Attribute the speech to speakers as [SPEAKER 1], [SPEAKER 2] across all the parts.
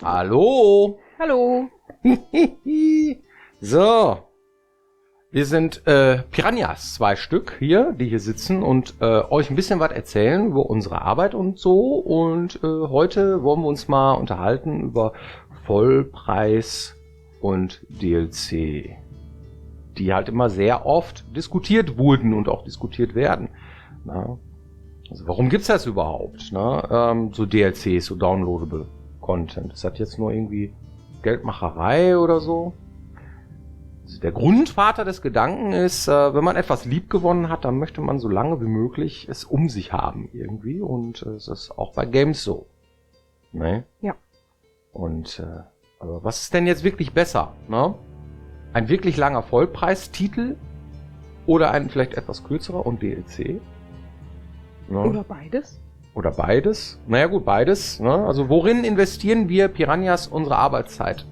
[SPEAKER 1] Hallo.
[SPEAKER 2] Hallo.
[SPEAKER 1] So. Wir sind Piranhas, 2 Stück hier, die hier sitzen und euch ein bisschen was erzählen über unsere Arbeit und so. Und heute wollen wir uns mal unterhalten über Vollpreis und DLC, die halt immer sehr oft diskutiert wurden und auch diskutiert werden. Na? Also warum gibt's das überhaupt? Ne? So DLCs, so downloadable Content. Ist das jetzt nur irgendwie Geldmacherei oder so? Also der Grundvater des Gedanken ist, wenn man etwas liebgewonnen hat, dann möchte man so lange wie möglich es um sich haben irgendwie. Und es ist auch bei Games so. Ne?
[SPEAKER 2] Ja.
[SPEAKER 1] Und aber was ist denn jetzt wirklich besser? Ne? Ein wirklich langer Vollpreistitel oder ein vielleicht etwas kürzerer und DLC? Ne?
[SPEAKER 2] Oder beides.
[SPEAKER 1] Oder beides? Naja gut, beides. Ne? Also worin investieren wir Piranhas unsere Arbeitszeit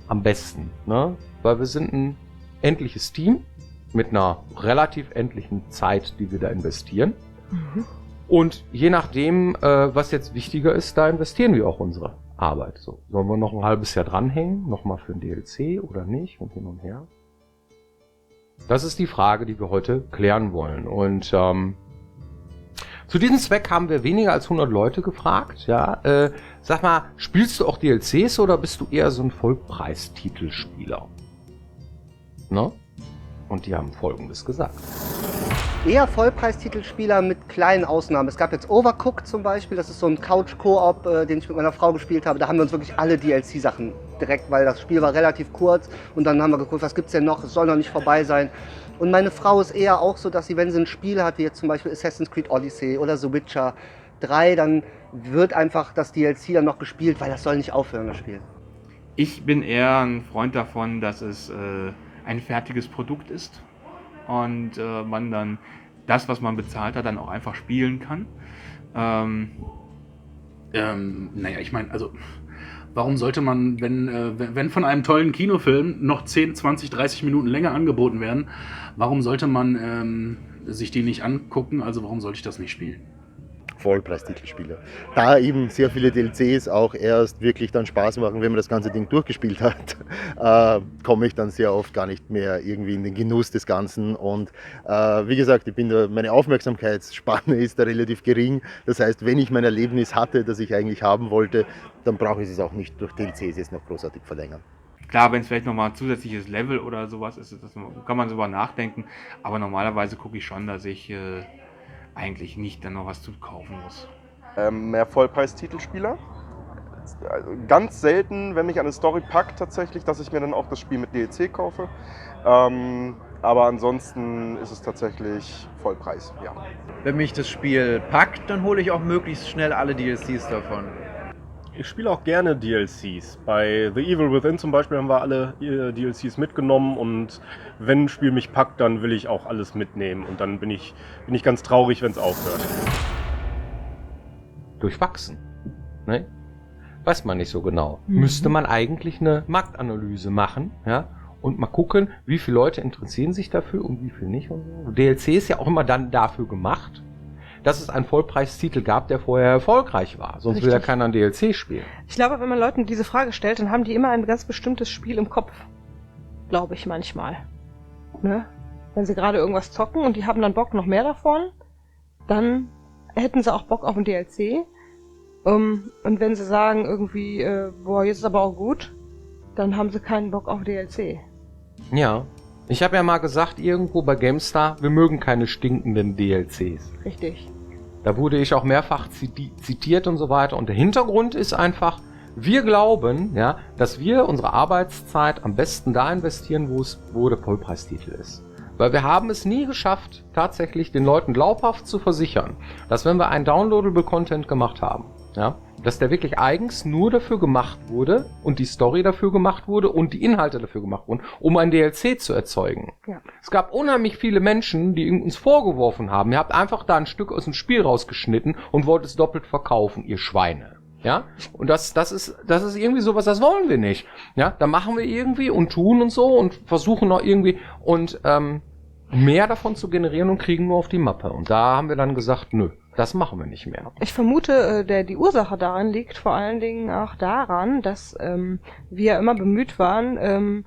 [SPEAKER 1] am besten? Ne? Weil wir sind ein endliches Team mit einer relativ endlichen Zeit, die wir da investieren.
[SPEAKER 2] Mhm.
[SPEAKER 1] Und je nachdem, was jetzt wichtiger ist, da investieren wir auch unsere Arbeit. So, sollen wir noch ein halbes Jahr dranhängen? Nochmal für ein DLC oder nicht? Und hin und her. Das ist die Frage, die wir heute klären wollen. Und zu diesem Zweck haben wir weniger als 100 Leute gefragt. Ja, sag mal, spielst du auch DLCs oder bist du eher so ein Vollpreistitelspieler? Ne? Und die haben Folgendes gesagt.
[SPEAKER 3] Eher Vollpreistitelspieler mit kleinen Ausnahmen. Es gab jetzt Overcooked zum Beispiel, das ist so ein Couch-Koop, den ich mit meiner Frau gespielt habe. Da haben wir uns wirklich alle DLC-Sachen direkt, weil das Spiel war relativ kurz. Und dann haben wir geguckt, was gibt's denn noch? Es soll noch nicht vorbei sein. Und meine Frau ist eher auch so, dass sie, wenn sie ein Spiel hat, wie jetzt zum Beispiel Assassin's Creed Odyssey oder The Witcher 3, dann wird einfach das DLC dann noch gespielt, weil das soll nicht aufhören, das Spiel.
[SPEAKER 4] Ich bin eher ein Freund davon, dass es ein fertiges Produkt ist und man dann das, was man bezahlt hat, dann auch einfach spielen kann.
[SPEAKER 5] Naja, ich meine, also warum sollte man, wenn von einem tollen Kinofilm noch 10, 20, 30 Minuten länger angeboten werden, warum sollte man sich die nicht angucken? Also warum sollte ich das nicht spielen?
[SPEAKER 6] Vollpreistitelspieler. Da eben sehr viele DLCs auch erst wirklich dann Spaß machen, wenn man das ganze Ding durchgespielt hat, komme ich dann sehr oft gar nicht mehr irgendwie in den Genuss des Ganzen. Und wie gesagt, meine Aufmerksamkeitsspanne ist da relativ gering. Das heißt, wenn ich mein Erlebnis hatte, das ich eigentlich haben wollte, dann brauche ich es auch nicht durch DLCs jetzt noch großartig verlängern.
[SPEAKER 4] Klar, wenn es vielleicht nochmal ein zusätzliches Level oder sowas ist, kann man darüber nachdenken. Aber normalerweise gucke ich schon, dass ich eigentlich nicht dann noch was zu kaufen muss.
[SPEAKER 7] Mehr Vollpreis-Titelspieler. Also ganz selten, wenn mich eine Story packt tatsächlich, dass ich mir dann auch das Spiel mit DLC kaufe. Aber ansonsten ist es tatsächlich Vollpreis, ja.
[SPEAKER 8] Wenn mich das Spiel packt, dann hole ich auch möglichst schnell alle DLCs davon.
[SPEAKER 9] Ich spiele auch gerne DLCs. Bei The Evil Within zum Beispiel haben wir alle DLCs mitgenommen und wenn ein Spiel mich packt, dann will ich auch alles mitnehmen und dann bin ich ganz traurig, wenn es aufhört.
[SPEAKER 1] Durchwachsen. Ne? Weiß man nicht so genau. Müsste man eigentlich eine Marktanalyse machen, ja? Und mal gucken, wie viele Leute interessieren sich dafür und wie viele nicht. Und so. DLC ist ja auch immer dann dafür gemacht, dass es einen Vollpreistitel gab, der vorher erfolgreich war. Sonst will ja keiner ein DLC spielen.
[SPEAKER 2] Ich glaube, wenn man Leuten diese Frage stellt, dann haben die immer ein ganz bestimmtes Spiel im Kopf. Glaube ich manchmal. Ne? Wenn sie gerade irgendwas zocken und die haben dann Bock noch mehr davon, dann hätten sie auch Bock auf ein DLC. Und wenn sie sagen irgendwie, jetzt ist aber auch gut, dann haben sie keinen Bock auf DLC.
[SPEAKER 1] Ja. Ich habe ja mal gesagt, irgendwo bei GameStar, wir mögen keine stinkenden DLCs.
[SPEAKER 2] Richtig.
[SPEAKER 1] Da wurde ich auch mehrfach zitiert und so weiter. Und der Hintergrund ist einfach, wir glauben, ja, dass wir unsere Arbeitszeit am besten da investieren, wo der Vollpreistitel ist. Weil wir haben es nie geschafft, tatsächlich den Leuten glaubhaft zu versichern, dass wenn wir einen Downloadable Content gemacht haben, ja, dass der wirklich eigens nur dafür gemacht wurde und die Story dafür gemacht wurde und die Inhalte dafür gemacht wurden, um ein DLC zu erzeugen.
[SPEAKER 2] Ja.
[SPEAKER 1] Es gab unheimlich viele Menschen, die uns vorgeworfen haben, ihr habt einfach da ein Stück aus dem Spiel rausgeschnitten und wollt es doppelt verkaufen, ihr Schweine. Ja, und das ist irgendwie sowas, das wollen wir nicht. Ja, da machen wir irgendwie und tun und so und versuchen noch irgendwie und mehr davon zu generieren und kriegen nur auf die Mappe. Und da haben wir dann gesagt, nö, Das machen wir nicht mehr.
[SPEAKER 2] Ich vermute, die Ursache daran liegt vor allen Dingen auch daran, dass wir immer bemüht waren,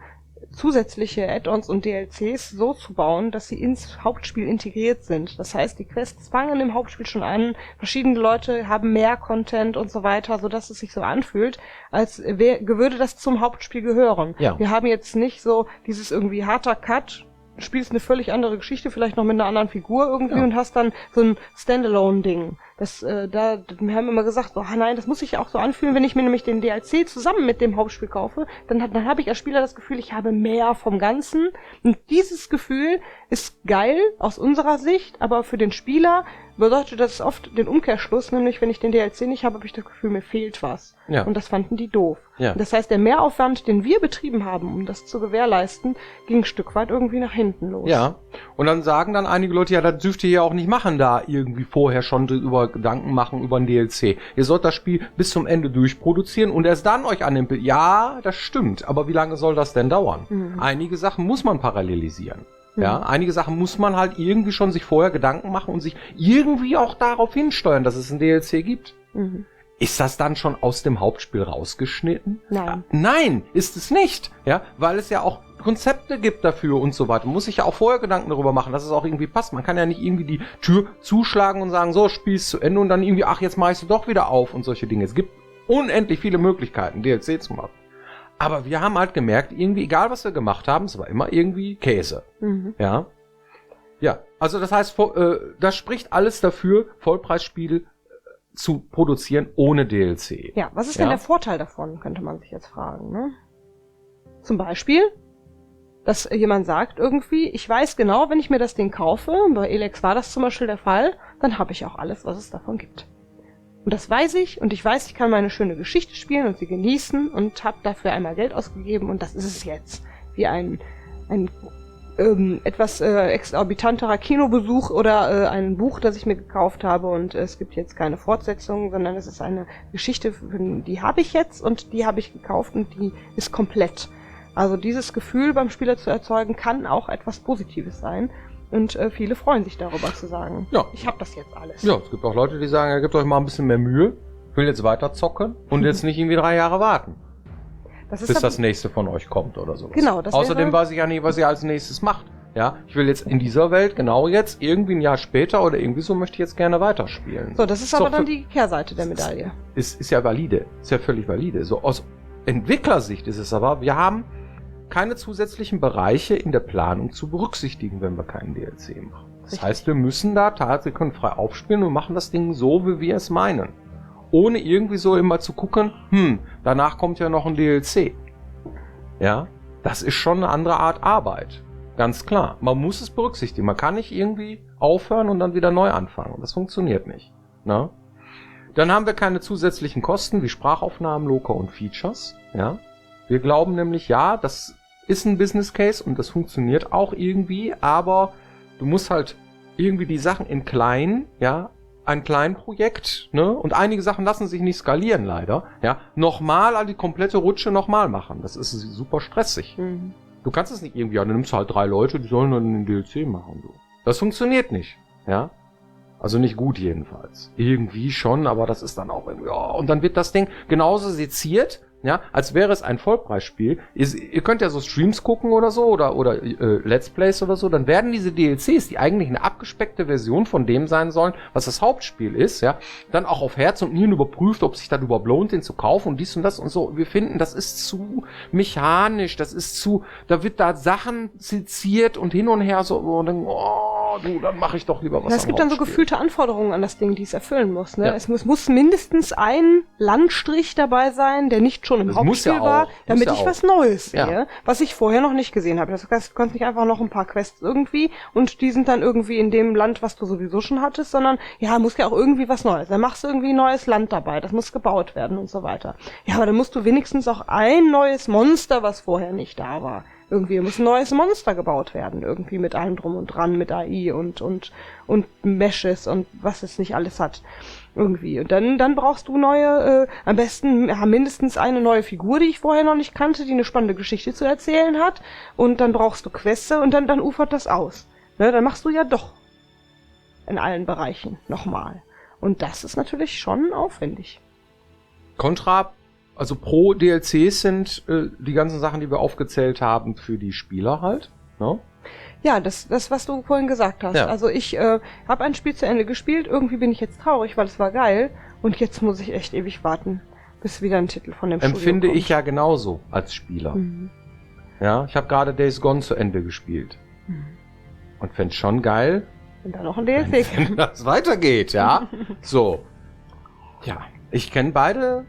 [SPEAKER 2] zusätzliche Add-ons und DLCs so zu bauen, dass sie ins Hauptspiel integriert sind. Das heißt, die Quests fangen im Hauptspiel schon an, verschiedene Leute haben mehr Content und so weiter, sodass es sich so anfühlt, als würde das zum Hauptspiel gehören.
[SPEAKER 1] Ja.
[SPEAKER 2] Wir haben jetzt nicht so dieses irgendwie harter Cut, spielst eine völlig andere Geschichte, vielleicht noch mit einer anderen Figur irgendwie und hast dann so ein Standalone-Ding. Wir haben immer gesagt, so, nein, das muss sich auch so anfühlen, wenn ich mir nämlich den DLC zusammen mit dem Hauptspiel kaufe, dann habe ich als Spieler das Gefühl, ich habe mehr vom Ganzen. Und dieses Gefühl ist geil aus unserer Sicht, aber für den Spieler bedeutet das oft den Umkehrschluss, nämlich wenn ich den DLC nicht habe, habe ich das Gefühl, mir fehlt was.
[SPEAKER 1] Ja.
[SPEAKER 2] Und das fanden die doof.
[SPEAKER 1] Ja.
[SPEAKER 2] Das heißt, der Mehraufwand, den wir betrieben haben, um das zu gewährleisten, ging ein Stück weit irgendwie nach hinten los.
[SPEAKER 1] Ja, und dann sagen dann einige Leute, ja, das dürft ihr ja auch nicht machen, da irgendwie vorher schon über Gedanken machen über ein DLC. Ihr sollt das Spiel bis zum Ende durchproduzieren und erst dann euch an den Ja, das stimmt, aber wie lange soll das denn dauern? Einige Sachen muss man parallelisieren. Ja, einige Sachen muss man halt irgendwie schon sich vorher Gedanken machen und sich irgendwie auch darauf hinsteuern, dass es ein DLC gibt. Ist das dann schon aus dem Hauptspiel rausgeschnitten?
[SPEAKER 2] Nein.
[SPEAKER 1] Nein, ist es nicht. Ja, weil es ja auch Konzepte gibt dafür und so weiter. Man muss sich ja auch vorher Gedanken darüber machen, dass es auch irgendwie passt. Man kann ja nicht irgendwie die Tür zuschlagen und sagen, so, spielst zu Ende und dann irgendwie, ach, jetzt mach ich sie doch wieder auf und solche Dinge. Es gibt unendlich viele Möglichkeiten, DLC zu machen. Aber wir haben halt gemerkt, irgendwie, egal was wir gemacht haben, es war immer irgendwie Käse. Ja. Ja, also das heißt, das spricht alles dafür, Vollpreisspiel zu produzieren ohne DLC.
[SPEAKER 2] Ja, was ist denn der Vorteil davon, könnte man sich jetzt fragen, ne? Zum Beispiel, dass jemand sagt irgendwie, ich weiß genau, wenn ich mir das Ding kaufe, bei Elex war das zum Beispiel der Fall, dann habe ich auch alles, was es davon gibt. Und das weiß ich, und ich weiß, ich kann meine schöne Geschichte spielen und sie genießen und habe dafür einmal Geld ausgegeben und das ist es jetzt. Wie ein etwas exorbitanterer Kinobesuch oder ein Buch, das ich mir gekauft habe und es gibt jetzt keine Fortsetzung, sondern es ist eine Geschichte, die habe ich jetzt und die habe ich gekauft und die ist komplett. Also dieses Gefühl beim Spieler zu erzeugen, kann auch etwas Positives sein. Und viele freuen sich darüber zu sagen,
[SPEAKER 1] ja,
[SPEAKER 2] ich habe das jetzt alles.
[SPEAKER 1] Ja, es gibt auch Leute, die sagen, ja, gebt euch mal ein bisschen mehr Mühe, ich will jetzt weiter zocken und jetzt nicht irgendwie 3 Jahre warten, bis das nächste von euch kommt oder sowas.
[SPEAKER 2] Genau, das
[SPEAKER 1] Außerdem weiß ich ja nicht, was ihr als nächstes macht. Ja, ich will jetzt in dieser Welt, genau jetzt, irgendwie ein Jahr später oder irgendwie so, möchte ich jetzt gerne weiterspielen.
[SPEAKER 2] So, das ist aber dann die Kehrseite der Medaille.
[SPEAKER 1] Ist ja valide, ist ja völlig valide. So aus Entwicklersicht ist es aber, wir haben keine zusätzlichen Bereiche in der Planung zu berücksichtigen, wenn wir keinen DLC machen. Das heißt, wir müssen da tatsächlich frei aufspielen und machen das Ding so, wie wir es meinen. Ohne irgendwie so immer zu gucken, danach kommt ja noch ein DLC. Ja, das ist schon eine andere Art Arbeit. Ganz klar. Man muss es berücksichtigen. Man kann nicht irgendwie aufhören und dann wieder neu anfangen. Das funktioniert nicht. Na? Dann haben wir keine zusätzlichen Kosten wie Sprachaufnahmen, Loka und Features. Ja. Wir glauben nämlich, ja, das ist ein Business Case und das funktioniert auch irgendwie, aber du musst halt irgendwie die Sachen in klein, ja, ein Kleinprojekt, ne, und einige Sachen lassen sich nicht skalieren leider, ja, nochmal die komplette Rutsche nochmal machen. Das ist super stressig. Du kannst es nicht irgendwie, ja, du nimmst halt 3 Leute, die sollen dann einen DLC machen, so. Das funktioniert nicht, ja. Also nicht gut jedenfalls. Irgendwie schon, aber das ist dann auch irgendwie, und dann wird das Ding genauso seziert, ja, als wäre es ein Vollpreisspiel. Ihr könnt ja so Streams gucken oder so, oder Let's Plays oder so, dann werden diese DLCs, die eigentlich eine abgespeckte Version von dem sein sollen, was das Hauptspiel ist, ja, dann auch auf Herz und Nieren überprüft, ob sich das überhaupt lohnt, den zu kaufen und dies und das und so. Wir finden, das ist zu mechanisch, das ist zu, da wird da Sachen seziert und hin und her so, und dann, dann mache ich doch lieber was.
[SPEAKER 2] Es gibt dann so gefühlte Anforderungen an das Ding, die es erfüllen muss, ne? Ja. Es muss mindestens ein Landstrich dabei sein, der nicht schon im Hauptspiel war, damit ich was Neues sehe, was ich vorher noch nicht gesehen habe. Das heißt, du kannst nicht einfach noch ein paar Quests irgendwie und die sind dann irgendwie in dem Land, was du sowieso schon hattest, sondern ja, muss ja auch irgendwie was Neues. Dann machst du irgendwie ein neues Land dabei, das muss gebaut werden und so weiter. Ja, aber dann musst du wenigstens auch ein neues Monster, was vorher nicht da war. Irgendwie muss ein neues Monster gebaut werden, irgendwie mit allem drum und dran, mit AI und Meshes und was es nicht alles hat. Irgendwie. Und dann brauchst du neue, am besten mindestens eine neue Figur, die ich vorher noch nicht kannte, die eine spannende Geschichte zu erzählen hat. Und dann brauchst du Quests und dann ufert das aus. Ne, dann machst du ja doch in allen Bereichen nochmal. Und das ist natürlich schon aufwendig.
[SPEAKER 1] Contra, also pro DLCs sind die ganzen Sachen, die wir aufgezählt haben, für die Spieler halt. Ne?
[SPEAKER 2] Ja, das, was du vorhin gesagt hast.
[SPEAKER 1] Ja.
[SPEAKER 2] Also ich habe ein Spiel zu Ende gespielt, irgendwie bin ich jetzt traurig, weil es war geil. Und jetzt muss ich echt ewig warten, bis wieder ein Titel von dem Studio
[SPEAKER 1] Empfinde
[SPEAKER 2] kommt.
[SPEAKER 1] ich ja genauso als Spieler.
[SPEAKER 2] Mhm.
[SPEAKER 1] Ja, ich habe gerade Days Gone zu Ende gespielt.
[SPEAKER 2] Mhm.
[SPEAKER 1] Und fände schon geil,
[SPEAKER 2] Und dann noch ein DLC.
[SPEAKER 1] wenn das weitergeht, ja. So. Ja, ich kenne beide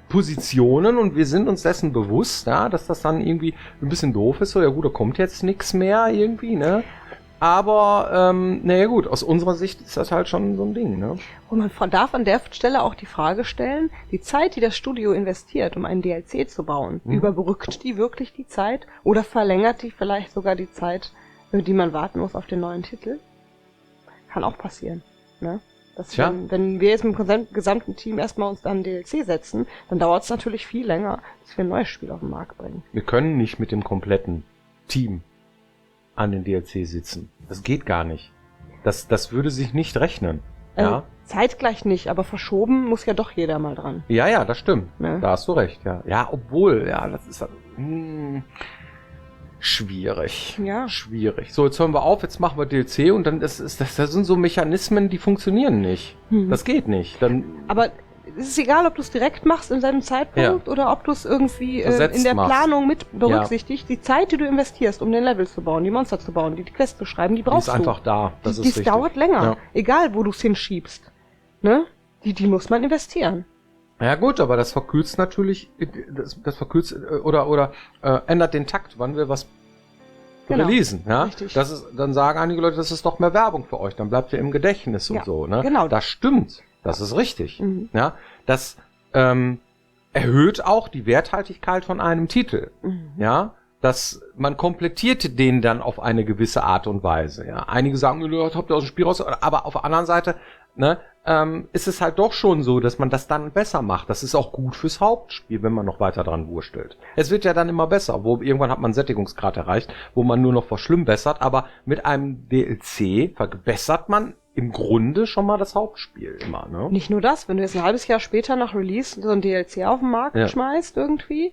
[SPEAKER 1] Positionen und wir sind uns dessen bewusst, ja, dass das dann irgendwie ein bisschen doof ist. So, ja gut, da kommt jetzt nichts mehr irgendwie, ne? Aber, naja gut, aus unserer Sicht ist das halt schon so ein Ding, ne?
[SPEAKER 2] Und man darf an der Stelle auch die Frage stellen, die Zeit, die das Studio investiert, um einen DLC zu bauen, überbrückt die wirklich die Zeit oder verlängert die vielleicht sogar die Zeit, die man warten muss auf den neuen Titel? Kann auch passieren, ne? Dass wenn wir jetzt mit dem gesamten Team erstmal uns dann DLC setzen, dann dauert es natürlich viel länger, bis wir ein neues Spiel auf den Markt bringen.
[SPEAKER 1] Wir können nicht mit dem kompletten Team an den DLC sitzen. Das geht gar nicht. Das würde sich nicht rechnen. Ja,
[SPEAKER 2] Zeitgleich nicht, aber verschoben muss ja doch jeder mal dran.
[SPEAKER 1] ja, das stimmt.
[SPEAKER 2] Ne?
[SPEAKER 1] Da hast du recht, ja. Ja, obwohl, ja, das ist schwierig.
[SPEAKER 2] Ja.
[SPEAKER 1] Schwierig. So, jetzt hören wir auf, jetzt machen wir DLC und dann das sind so Mechanismen, die funktionieren nicht. Das geht nicht. Dann
[SPEAKER 2] Aber es ist egal, ob du es direkt machst in seinem Zeitpunkt oder ob du es irgendwie
[SPEAKER 1] Versetzt
[SPEAKER 2] in der
[SPEAKER 1] machst.
[SPEAKER 2] Planung mit berücksichtigst. Die Zeit, die du investierst, um den Level zu bauen, die Monster zu bauen, die Quest zu schreiben, die
[SPEAKER 1] die
[SPEAKER 2] brauchst
[SPEAKER 1] ist
[SPEAKER 2] du.
[SPEAKER 1] einfach da. Das ist
[SPEAKER 2] Die
[SPEAKER 1] richtig.
[SPEAKER 2] dauert länger.
[SPEAKER 1] Ja.
[SPEAKER 2] Egal, wo du es hinschiebst. Ne? Die muss man investieren.
[SPEAKER 1] Ja gut, aber das verkürzt natürlich, das verkürzt oder ändert den Takt, wann wir was
[SPEAKER 2] Genau.
[SPEAKER 1] releasen. Ja?
[SPEAKER 2] Richtig.
[SPEAKER 1] Das ist, dann sagen einige Leute, das ist doch mehr Werbung für euch, dann bleibt ihr im Gedächtnis
[SPEAKER 2] Ja,
[SPEAKER 1] und so. Ne?
[SPEAKER 2] genau.
[SPEAKER 1] Das stimmt, das ist richtig.
[SPEAKER 2] Mhm.
[SPEAKER 1] Ja? Das erhöht auch die Werthaltigkeit von einem Titel. Ja, dass man komplettiert den dann auf eine gewisse Art und Weise. Ja, einige sagen, habt ihr aus dem Spiel raus, aber auf der anderen Seite, ne, ist es halt doch schon so, dass man das dann besser macht. Das ist auch gut fürs Hauptspiel, wenn man noch weiter dran wurstelt. Es wird ja dann immer besser, wo irgendwann hat man einen Sättigungsgrad erreicht, wo man nur noch verschlimmbessert, aber mit einem DLC verbessert man im Grunde schon mal das Hauptspiel immer, ne?
[SPEAKER 2] Nicht nur das, wenn du jetzt ein halbes Jahr später nach Release so ein DLC auf den Markt schmeißt irgendwie,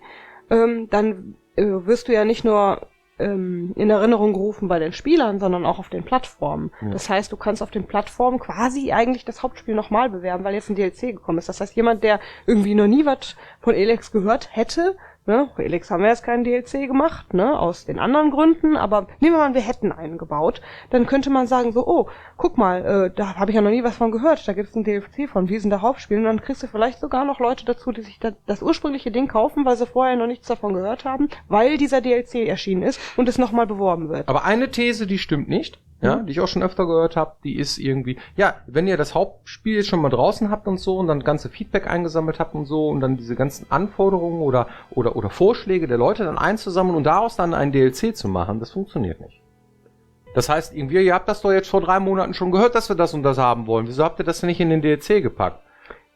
[SPEAKER 2] dann wirst du ja nicht nur in Erinnerung gerufen bei den Spielern, sondern auch auf den Plattformen. Ja. Das heißt, du kannst auf den Plattformen quasi eigentlich das Hauptspiel nochmal bewerben, weil jetzt ein DLC gekommen ist. Das heißt, jemand, der irgendwie noch nie was von Elex gehört hätte, ne, bei Elex haben wir jetzt keinen DLC gemacht, ne, aus den anderen Gründen, aber nehmen wir mal, wir hätten einen gebaut, dann könnte man sagen so, oh, guck mal, da habe ich ja noch nie was von gehört, da gibt es ein DLC von, wie ist denn der Hauptspiel? Und dann kriegst du vielleicht sogar noch Leute dazu, die sich das ursprüngliche Ding kaufen, weil sie vorher noch nichts davon gehört haben, weil dieser DLC erschienen ist und es nochmal beworben wird.
[SPEAKER 1] Aber eine These, die stimmt nicht, ja, die ich auch schon öfter gehört habe, die ist irgendwie, ja, wenn ihr das Hauptspiel jetzt schon mal draußen habt und so und dann ganze Feedback eingesammelt habt und so und dann diese ganzen Anforderungen oder Vorschläge der Leute dann einzusammeln und daraus dann ein DLC zu machen, das funktioniert nicht. Das heißt, irgendwie, ihr habt das doch jetzt vor 3 Monaten schon gehört, dass wir das und das haben wollen. Wieso habt ihr das denn nicht in den DLC gepackt?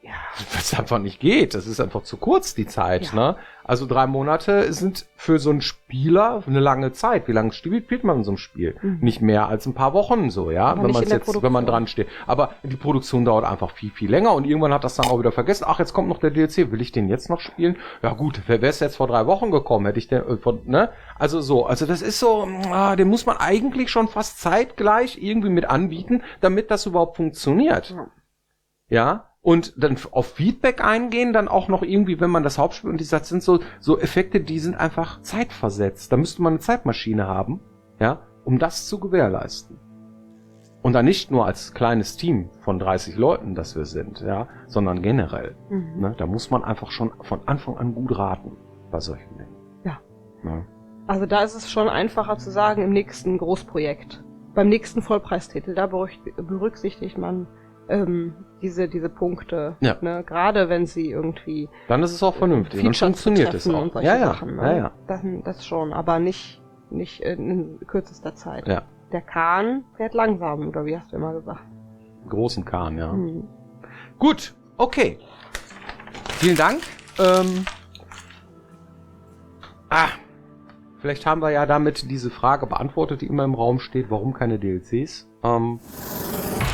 [SPEAKER 1] Ja, weil es einfach nicht geht. Das ist einfach zu kurz, die Zeit, ne? Also 3 Monate sind für so einen Spieler eine lange Zeit. Wie lange spielt man in so einem Spiel? Nicht mehr als ein paar Wochen so, ja?
[SPEAKER 2] Aber
[SPEAKER 1] Wenn man dran steht. Aber die Produktion dauert einfach viel, viel länger und irgendwann hat das dann auch wieder vergessen. Ach, jetzt kommt noch der DLC. Will ich den jetzt noch spielen? Ja gut, wer wäre es jetzt vor 3 Wochen gekommen? Hätte ich den, ne? Also so, also das ist so, den muss man eigentlich schon fast zeitgleich irgendwie mit anbieten, damit das überhaupt funktioniert. Ja? Und dann auf Feedback eingehen, dann auch noch irgendwie, wenn man das Hauptspiel, und das sind so Effekte, die sind einfach zeitversetzt. Da müsste man eine Zeitmaschine haben, ja, um das zu gewährleisten. Und dann nicht nur als kleines Team von 30 Leuten, das wir sind, ja, sondern generell. Ne, da muss man einfach schon von Anfang an gut raten bei solchen Dingen.
[SPEAKER 2] Ja.
[SPEAKER 1] Ne?
[SPEAKER 2] Also da ist es schon einfacher zu sagen, im nächsten Großprojekt, beim nächsten Vollpreistitel, da berücksichtigt man diese Punkte, ne? Gerade wenn sie irgendwie
[SPEAKER 1] dann ist es auch vernünftig, dann funktioniert es auch.
[SPEAKER 2] Und solche Sachen, ne? Das schon, aber nicht in kürzester Zeit.
[SPEAKER 1] Ja.
[SPEAKER 2] Der Kahn fährt langsam, oder wie hast du immer gesagt?
[SPEAKER 1] Großen Kahn, ja. Gut, okay. Vielen Dank. Vielleicht haben wir ja damit diese Frage beantwortet, die immer im Raum steht, warum keine DLCs.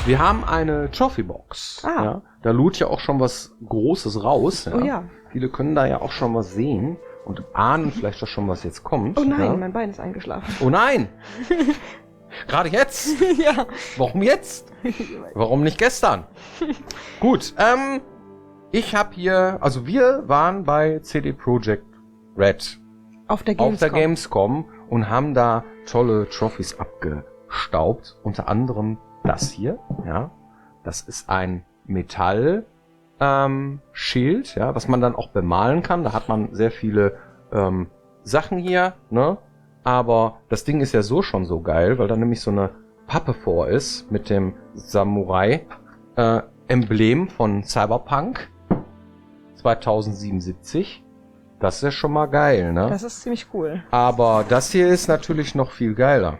[SPEAKER 1] Wir haben eine Trophy-Box.
[SPEAKER 2] Ah.
[SPEAKER 1] Ja, da lud ja auch schon was Großes raus. Ja.
[SPEAKER 2] Oh ja.
[SPEAKER 1] Viele können da ja auch schon was sehen und ahnen vielleicht auch schon, was jetzt kommt.
[SPEAKER 2] Oh nein,
[SPEAKER 1] ja.
[SPEAKER 2] mein Bein ist eingeschlafen.
[SPEAKER 1] Oh nein! Gerade jetzt?
[SPEAKER 2] Ja.
[SPEAKER 1] Warum jetzt? Warum nicht gestern? Gut, ich habe hier, also wir waren bei CD Projekt Red
[SPEAKER 2] Auf der
[SPEAKER 1] auf der
[SPEAKER 2] Gamescom.
[SPEAKER 1] Gamescom und haben da tolle Trophys abgestaubt. Unter anderem das hier, ja. Das ist ein Metall Schild, ja, was man dann auch bemalen kann. Da hat man sehr viele Sachen hier, ne? Aber das Ding ist ja so schon so geil, weil da nämlich so eine Pappe vor ist mit dem Samurai-Emblem von Cyberpunk 2077. Das ist ja schon mal geil, ne?
[SPEAKER 2] Das ist ziemlich cool.
[SPEAKER 1] Aber das hier ist natürlich noch viel geiler.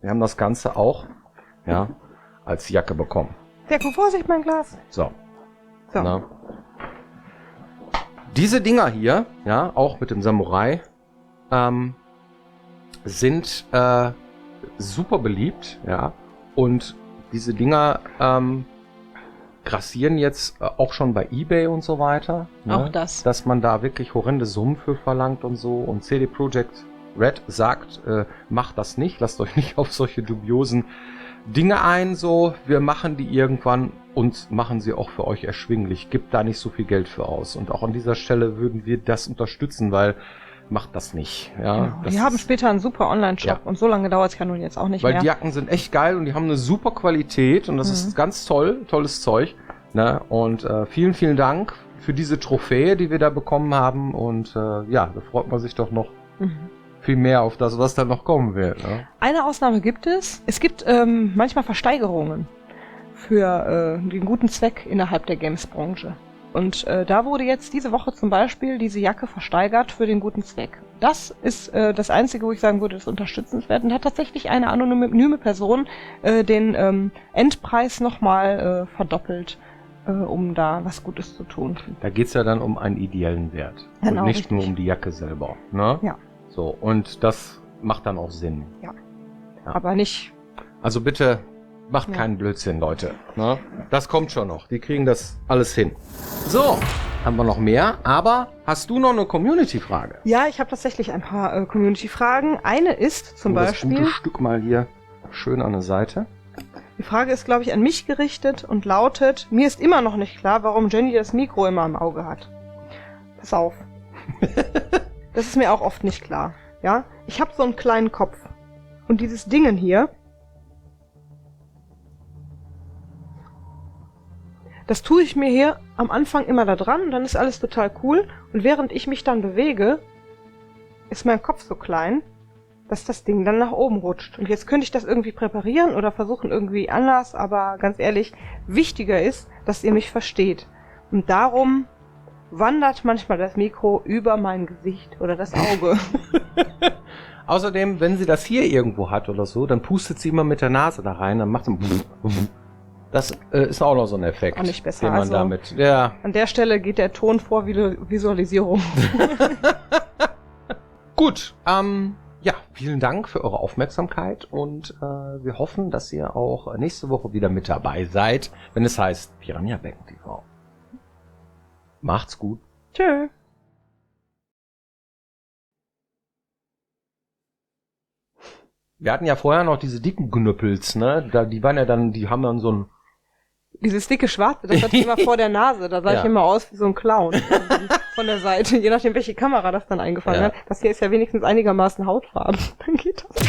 [SPEAKER 1] Wir haben das Ganze auch, ja, als Jacke bekommen.
[SPEAKER 2] Serko, Vorsicht, mein Glas.
[SPEAKER 1] So.
[SPEAKER 2] So.
[SPEAKER 1] Na. Diese Dinger hier, ja, auch mit dem Samurai, sind super beliebt, ja. Und diese Dinger grassieren jetzt auch schon bei eBay und so weiter. Ne?
[SPEAKER 2] Auch das.
[SPEAKER 1] Dass man da wirklich horrende Summen für verlangt und so. Und CD Projekt Red sagt, macht das nicht, lasst euch nicht auf solche dubiosen Dinge ein, so, wir machen die irgendwann und machen sie auch für euch erschwinglich. Gibt da nicht so viel Geld für aus. Und auch an dieser Stelle würden wir das unterstützen, weil macht das nicht. Ja,
[SPEAKER 2] Genau.
[SPEAKER 1] das
[SPEAKER 2] Die haben
[SPEAKER 1] ist-
[SPEAKER 2] später einen super Online-Shop
[SPEAKER 1] Ja.
[SPEAKER 2] und so lange dauert es ja nun jetzt auch nicht
[SPEAKER 1] Weil
[SPEAKER 2] mehr.
[SPEAKER 1] die Jacken sind echt geil und die haben eine super Qualität und das ist ganz toll, tolles Zeug. Ne? Und vielen, vielen Dank für diese Trophäe, die wir da bekommen haben. Und ja, da freut man sich doch noch viel mehr auf das, was da noch kommen wird. Ne?
[SPEAKER 2] Eine Ausnahme gibt es. Es gibt manchmal Versteigerungen für den guten Zweck innerhalb der Games-Branche. Und da wurde jetzt diese Woche zum Beispiel diese Jacke versteigert für den guten Zweck. Das ist das Einzige, wo ich sagen würde, das ist unterstützenswert. Und da hat tatsächlich eine anonyme Person den Endpreis nochmal verdoppelt, um da was Gutes zu tun.
[SPEAKER 1] Da geht's ja dann um einen ideellen Wert.
[SPEAKER 2] Genau,
[SPEAKER 1] und nicht
[SPEAKER 2] richtig.
[SPEAKER 1] nur um die Jacke selber. Ne?
[SPEAKER 2] Ja.
[SPEAKER 1] So, und das macht dann auch Sinn. Ja.
[SPEAKER 2] Aber nicht...
[SPEAKER 1] Also bitte macht
[SPEAKER 2] Ja.
[SPEAKER 1] keinen Blödsinn, Leute. Ne? Das kommt schon noch. Die kriegen das alles hin. So, haben wir noch mehr. Aber hast du noch eine Community-Frage?
[SPEAKER 2] Ja, ich habe tatsächlich ein paar Community-Fragen. Eine ist zum
[SPEAKER 1] Das
[SPEAKER 2] Beispiel...
[SPEAKER 1] gute Stück mal hier schön an der Seite.
[SPEAKER 2] Die Frage ist, glaube ich, an mich gerichtet und lautet, mir ist immer noch nicht klar, warum Jenny das Mikro immer im Auge hat. Pass auf. Das ist mir auch oft nicht klar. Ja, ich habe so einen kleinen Kopf. Und dieses Dingen hier, das tue ich mir hier am Anfang immer da dran und dann ist alles total cool. Und während ich mich dann bewege, ist mein Kopf so klein, dass das Ding dann nach oben rutscht. Und jetzt könnte ich das irgendwie präparieren oder versuchen irgendwie anders, aber ganz ehrlich, wichtiger ist, dass ihr mich versteht. Und darum wandert manchmal das Mikro über mein Gesicht oder das Auge.
[SPEAKER 1] Außerdem, wenn sie das hier irgendwo hat oder so, dann pustet sie immer mit der Nase da rein, dann macht sie... Das ist auch noch so ein Effekt,
[SPEAKER 2] Auch nicht besser,
[SPEAKER 1] den man
[SPEAKER 2] also-
[SPEAKER 1] damit... Ja,
[SPEAKER 2] An der Stelle geht der Ton vor Visualisierung.
[SPEAKER 1] gut. Ja, vielen Dank für eure Aufmerksamkeit und wir hoffen, dass ihr auch nächste Woche wieder mit dabei seid, wenn es heißt Piranha Becken TV. Macht's gut.
[SPEAKER 2] Tschö.
[SPEAKER 1] Wir hatten ja vorher noch diese dicken Knüppels, ne? Die waren ja dann, die haben dann so ein...
[SPEAKER 2] Dieses dicke Schwarze, das hatte ich immer vor der Nase. Da sah
[SPEAKER 1] Ja.
[SPEAKER 2] ich immer aus wie so ein Clown von der Seite. Je nachdem, welche Kamera das dann eingefangen
[SPEAKER 1] Ja.
[SPEAKER 2] hat. Das hier ist ja wenigstens einigermaßen hautfarben. Dann geht das.